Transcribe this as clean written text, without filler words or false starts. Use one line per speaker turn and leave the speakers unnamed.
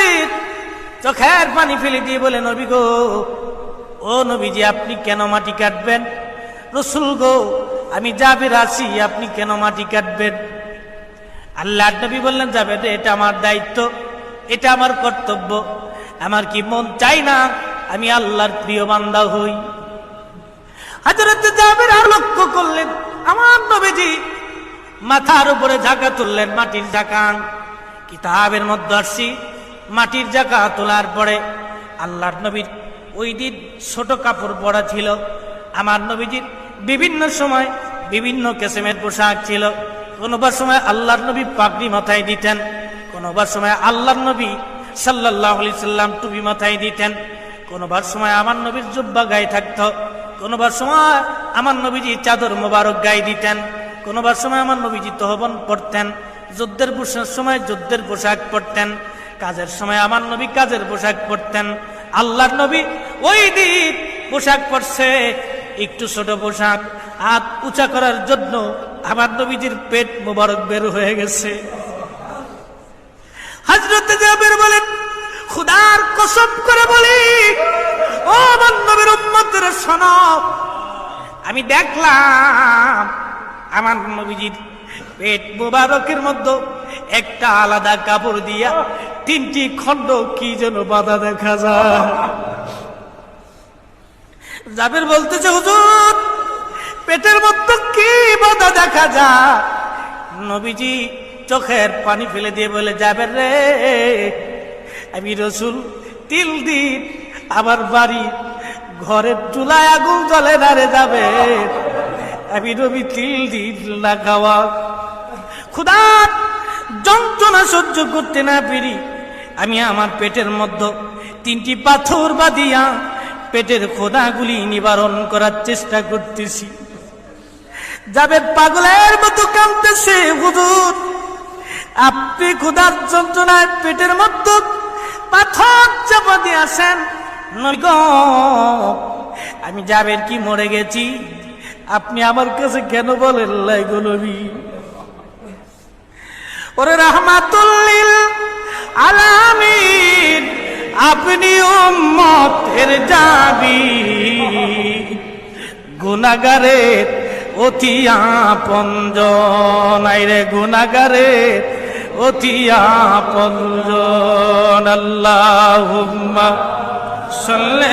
নবীজির চোখের পানি ফেলে দিয়ে বলে, নবী গো, ও নবীজি, আপনি কেন মাটি কাটবেন? রসুল গো, আমি জাবের আছি, আপনি কেন মাটি কাটবেন? আল্লাহর নবী বললেন, জাবের রে, এটা আমার দায়িত্ব, এটা আমার কর্তব্য। আমার কি মন চাই না আমি আল্লাহর প্রিয় বান্দা হই? হযরত জাবের আর লক্ষ্য করলেন আমার নবীজি মাথার উপরে ঝাঁকা তুললেন, মাটির ঝাঁকা। কিতাবের মধ্যে আসছি, মাটির ঝাঁকা তোলার পরে আল্লাহর নবীর ওই দিন ছোট কাপড় পরা ছিল। আমার নবীজির বিভিন্ন সময় বিভিন্ন কিসমের পোশাক ছিল। কোনোবার সময় আল্লাহর নবী পাগড়ি মাথায় দিতেন, কোনোবার সময় আল্লাহর নবী সাল্লাল্লাহু আলাইহি সাল্লাম টুপি মাথায় দিতেন, কোনোবার সময় আমার নবীর জুব্বা গায়ে থাকতো, কোনোবার সময় আমার নবীজি চাদর মোবারক গায়ে দিতেন, কোনোবার সময় আমার নবীজি তহবন পরতেন, যুদ্ধের সময় যুদ্ধের পোশাক পরতেন, কাজের সময় আমার নবী কাজের পোশাক পরতেন। আল্লাহর নবী ওই দিন পোশাক পরছে একটু ছোট পোশাক, হাত উঁচা করার জন্য আমার নবীজির পেট মোবারক বের হয়ে গেছে। হযরত জাবের বলেন, খোদার কসম করে বলি, ও আমার নবীর উম্মতরা শোনো, আমি দেখলাম আমার নবীজির পেট মোবারকের মধ্যে একটা আলাদা কাপড় দিয়া তিনটি খণ্ড কি যেন বাঁধা দেখা যায়। জাবের বলতেছে, হুজুর, পেটের মধ্যে কি বাঁধা দেখা যায়? নবীজি চোখের পানি ফেলে দিয়ে বলে, জাবের রে, আমি রসুল তিল দিন আমার বাড়ি ঘরের চুলায় আগুন জ্বলে না রে যাবে, আমি নবী তিল দিন না খাওয়া। খোদার যন্ত্রণা সহ্য করতে না পেরি আমি আমার পেটের মধ্যে তিনটি পাথর বাঁধিয়া পেটের খোদাগুলি নিবারণ করার চেষ্টা করতেছি। জাবের পাগলের মতো কাঁদতেছে, হুজুর, আপনি খোদার যন্ত্রণায় পেটের মধ্যে পাথর চাপা দিয়ে আসেন, আমি জাবের কি মরে গেছি? আপনি আমার কাছে কেন বলেন লাই গো নবী? ওরে রাহমাতুল লিল আলামিন, আপনি উম্মতের জাবি, গুনাহগারের অতি আপনজন, আইরে গুনাহগারের অতি আপনজন। আল্লাহুম্মা সাল্লি